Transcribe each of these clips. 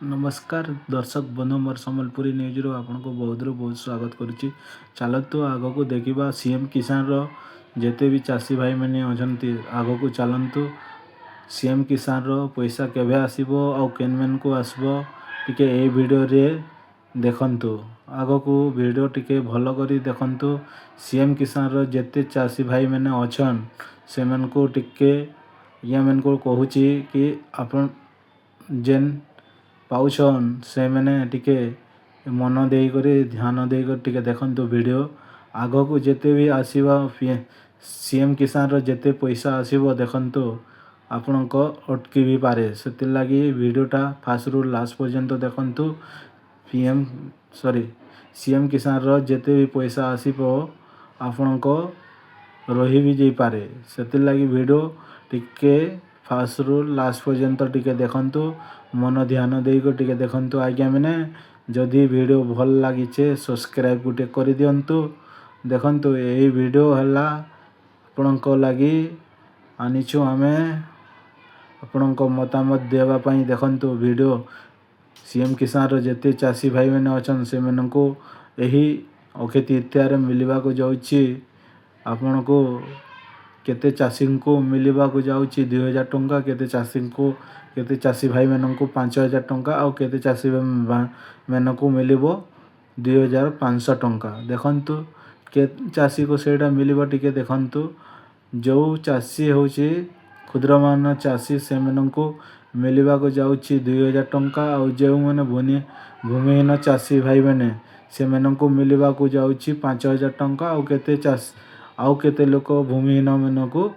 नमस्कार दर्शक बंधु मोर सम्बलपुरी न्यूज रो आपको बहुत बहुत स्वागत करुच्ची। चलतु आग को देखा सीएम किसान रो जेते भी चाषी भाई मैंने अच्छा आग को चलतु सीएम किसान रो पैसा केवे आसबो आउ केन मेन को आसबो टिके ए वीडियो रे देखंतु। आग को वीडियो टिके भल करी देखंतु। सीएम किसान रो जेते चाषी भाई मैंने अच्छन से मन को टिके या मन को कहूची कि आपण जेन पाउछन से मैंने टिके मन देई करी ध्यान देई करी टिके देखंतु वीडियो। आग को जेते भी आसीबा सीएम किसान रो जेते पैसा आसीबो देखंतु आपनको अटकी भी पारे। से लगी वीडियोटा फास्ट रु लास्ट पर्यंत देखंतु। सीएम किसान रो जेते भी पैसा आसीबो आपनको रही भी जाई पारे। से लगी वीडियो टिके फास्ट रु लास्ट पर्यंत टिके देखंतु। मन ध्यान देकर टिके देखंतु। आज्ञा मैंने जदि वीडियो भल लगी सब्सक्राइब गुटे कर दिंतु। देखंतु यही वीडियो हला आपनको लगी आनीचु आमे आपनको मतामत देवा पाई। देखंतु वीडियो सीएम किसान रो जेते चाषी भाई मैंने अच्छन से को यही अक्षय तृतीया रे मिलवा को जाउची। आपनको केते चाषी को मिलवा को जाउची 2000 टंका, केते चाषी भाई मैंने को 5000 टंका और केते चाषी मैंने को मिलबो 2500 टंका। देखंतु के चाषी को सेटा मिलबो टिके देखंतु। जो चाषी होची क्षुद्रमान चाषी से मैंने को मिलवा को जाउची 2000 टंका और जो मैंने भूमिहीन चाषी भाई मैंने से मैंने को मिलवा को जाउची 5000 टंका और केते लोक भूमिहीन मैंने को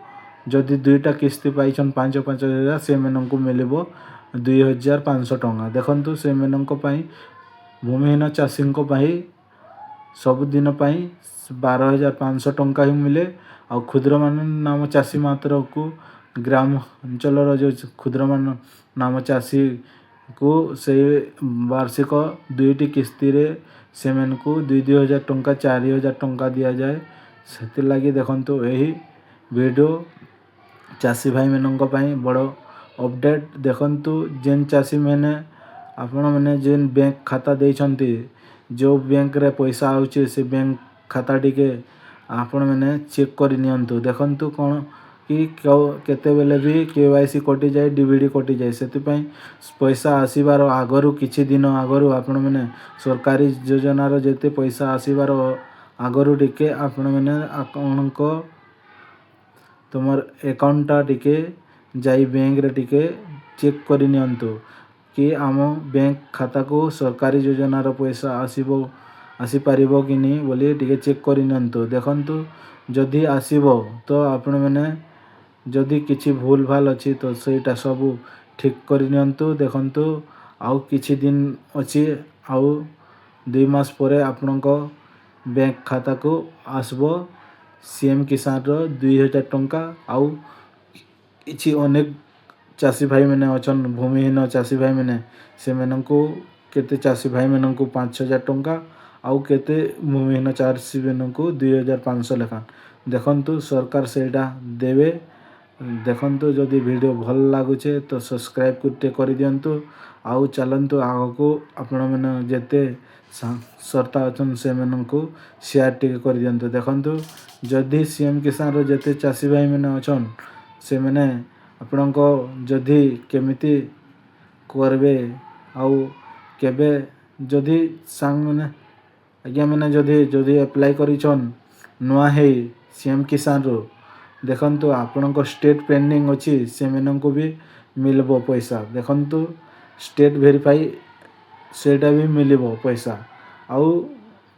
जदि दुईटा किस्ती पाइछन 5,000 से मैंने को मिलबो 2500 टंका। देखंतु से मैंने को पाई भूमिहीन चाषी को पाई सब दिन पाई 12,500 टंका ही मिले। और क्षुद्रमान नाम चाषी मात्र को ग्राम अंचल जो क्षुद्रमान नाम चाषी को से वार्षिक दुईटी किस्ती रे से मैंने को 2,000 टंका 4,000 टंका दिया जाए। से लगी देखंतु यही वीडियो चाषी भाई मानक पाई बड़ अपडेट। देखंतु जेन चाषी मैंने आपण मैंने जेन बैंक खाता देइछंती जो बैंक रे पैसा आउची से बैंक खाता टिके आपण मैंने चेक कर नियंतु। देखंतु कौन कि केते बेले भी केवाईसी कटि जाए डीबीडी कटि जाए। से पैसा आसीबार आगरू किछि दिन आगरू आपण मैंने सरकारी योजना रो जेते पैसा आसीबार आगरू टिके आपण मैंने आपनको तुमर अकाउंटा टिके जाई बैंक रे टिके चेक कर नियंतु कि आम बैंक खाता को सरकारी योजना रो पैसा आसी पारिबो कि नहीं बोली टिके चेक कर नियंतु। देखंतु जदि आसीबो तो आपण मैंने जदि किछि भूल भाल अछि तो सेटा सब ठीक कर नियंतु। देखंतु आउ किछि दिन अछि आउ 2 मास परे आपनको बैंक खाता को आसबो सीएम किसान रो 2000 टंका। आउ किछि अनेक चाषी भाई मैंने अच्छन भूमिहीन चाषी भाई मैंने से मैंने को केते चाषी भाई मैंने को 5,000 टंका आउ केते भूमिहीन चाषी मैंने को 2,500 लेखा। देखंतु सरकार सेटा देवे। देखंतु जदि वीडियो भल लागुचे तो सब्सक्राइब कुटे कर दियंतु। आउ चलंतु आग को आपण मैंने जेते सरता अच्छन से मैंने को शेयर टिके कर दियंतु। देखंतु जदि सीएम किसान रो जेते चाषी भाई मैंने अच्छन से मैंने आपनको जदि केमिति करबे आउ केबे जदि सांग मैंने आज्ञा मैंने जदि अप्लाई करिछन नुआ है सीएम किसान रो देखंतु आपनको स्टेट पेंडिंग अछि से मैंने को भी मिलबो पैसा। देखंतु स्टेट वेरीफाई सेटा भी मिलबो पैसा आउ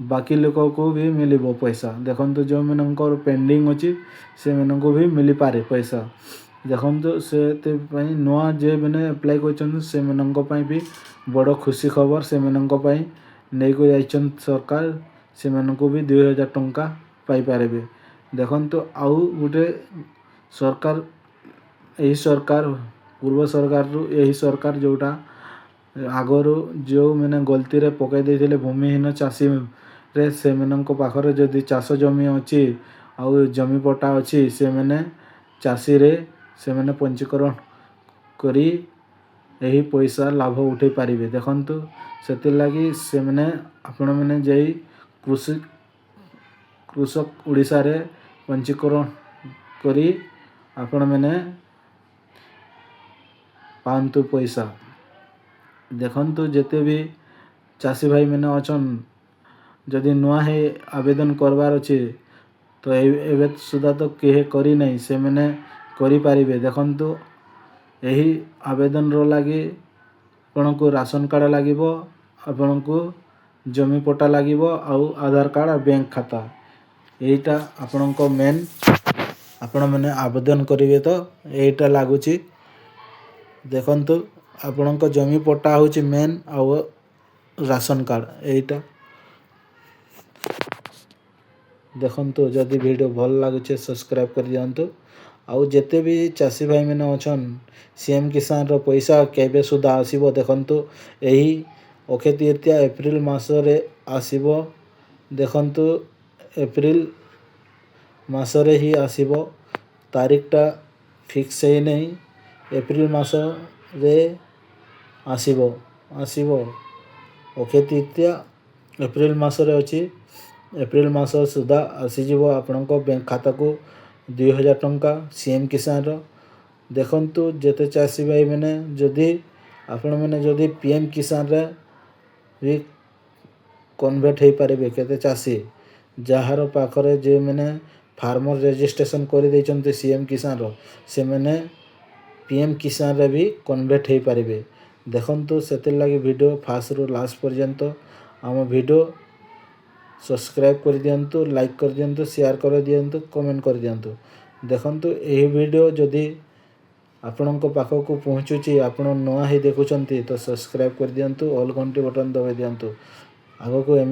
बाकी लोक को भी मिलबो पैसा। देखंतु जो मैंने पेंडिंग अछि से मैंने को भी मिली पारे पैसा। देखंतु से ते पई नुआ जे मैंने अप्लाई करछन से मैंने पई भी बड़ खुशी खबर से मैंने पई नै को जाइछन सरकार से मैंने को भी 2,000 टंका पाई पारेबे। देखंतु आउ गुटे सरकार यही सरकार पूर्व सरकार रु यही सरकार जोटा आगरू जो मैंने गलती रे पकाई देथिले भूमिहीन चाषी रे से मैंने पाखरे जदि चाष जमी अछि आउ जमी पट्टा अछि से मैंने चाषी रे से मैंने पंजीकरण करी ଏହି ପଇସା ଲାଭ ଉଠେଇ ପାରିବେ। ଦେଖନ୍ତୁ ସେଥିର୍ଲାଗି ସେମାନେ ଆପଣମାନେ ଯାଇ କୃଷକ ଓଡ଼ିଶାରେ ପଞ୍ଜୀକରଣ କରି ଆପଣମାନେ ପାଆନ୍ତୁ ପଇସା। ଦେଖନ୍ତୁ ଯେତେ ବି ଚାଷୀ ଭାଇମାନେ ଅଛନ୍, ଯଦି ନୂଆ ହେଇ ଆବେଦନ କରବାର ଅଛି ତ ଏବେ ସୁଦ୍ଧା ତ କେହି କରିନାହିଁ, ସେମାନେ କରିପାରିବେ। ଦେଖନ୍ତୁ ଏହି ଆବେଦନର ଲାଗି ଆପଣଙ୍କୁ ରାସନ କାର୍ଡ଼ ଲାଗିବ, ଆପଣଙ୍କୁ ଜମି ପଟ୍ଟା ଲାଗିବ, ଆଉ ଆଧାର କାର୍ଡ଼ ଆଉ ବ୍ୟାଙ୍କ ଖାତା, ଏଇଟା ଆପଣଙ୍କ ମେନ୍। ଆପଣମାନେ ଆବେଦନ କରିବେ ତ ଏଇଟା ଲାଗୁଛି। ଦେଖନ୍ତୁ ଆପଣଙ୍କ ଜମି ପଟ୍ଟା ହେଉଛି ମେନ୍, ଆଉ ରାସନ କାର୍ଡ଼ ଏଇଟା। ଦେଖନ୍ତୁ ଯଦି ଭିଡ଼ିଓ ଭଲ ଲାଗୁଛି ସବସ୍କ୍ରାଇବ୍ କରିଦିଅନ୍ତୁ। ଆଉ ଯେତେ ବି ଚାଷୀ ଭାଇମାନେ ଅଛନ୍, CM କିଷାନର ପଇସା କେବେ ସୁଦ୍ଧା ଆସିବ ଦେଖନ୍ତୁ, ଏହି ଅକ୍ଷୟ ତୃତୀୟା ଏପ୍ରିଲ ମାସରେ ଆସିବ। ଦେଖନ୍ତୁ ଏପ୍ରିଲ ମାସରେ ହିଁ ଆସିବ, ତାରିଖଟା ଫିକ୍ସ ହେଇନାହିଁ। ଏପ୍ରିଲ ମାସରେ ଆସିବ ଅକ୍ଷୟ ତୃତୀୟା ଏପ୍ରିଲ ମାସରେ ଅଛି। ଏପ୍ରିଲ ମାସ ସୁଦ୍ଧା ଆସିଯିବ ଆପଣଙ୍କ ବ୍ୟାଙ୍କ ଖାତାକୁ 2000 ଟଙ୍କା CM କିଷାନର। ଦେଖନ୍ତୁ ଯେତେ ଚାଷୀ ଭାଇମାନେ ଯଦି ଆପଣମାନେ ଯଦି PM କିଷାନରେ ବି କନଭର୍ଟ ହେଇପାରିବେ, କେତେ ଚାଷୀ ଯାହାର ପାଖରେ ଯେଉଁମାନେ ଫାର୍ମର ରେଜିଷ୍ଟ୍ରେସନ୍ କରିଦେଇଛନ୍ତି CM କିଷାନର, ସେମାନେ PM କିଷାନରେ ବି କନଭର୍ଟ ହେଇପାରିବେ। ଦେଖନ୍ତୁ ସେଥିର୍ଲାଗି ଭିଡ଼ିଓ ଫାର୍ଷ୍ଟରୁ ଲାଷ୍ଟ ପର୍ଯ୍ୟନ୍ତ ଆମ ଭିଡ଼ିଓ ସବସ୍କ୍ରାଇବ୍ କରିଦିଅନ୍ତୁ, ଲାଇକ୍ କରିଦିଅନ୍ତୁ, ସେୟାର କରିଦିଅନ୍ତୁ, କମେଣ୍ଟ କରିଦିଅନ୍ତୁ। ଦେଖନ୍ତୁ ଏହି ଭିଡ଼ିଓ ଯଦି ଆପଣଙ୍କ ପାଖକୁ ପହଞ୍ଚୁଛି, ଆପଣ ନୂଆ ହେଇ ଦେଖୁଛନ୍ତି ତ ସବସ୍କ୍ରାଇବ୍ କରିଦିଅନ୍ତୁ, ଅଲ୍ ଘଣ୍ଟି ବଟନ୍ ଦବାଇ ଦିଅନ୍ତୁ। ଆଗକୁ ଏମିତି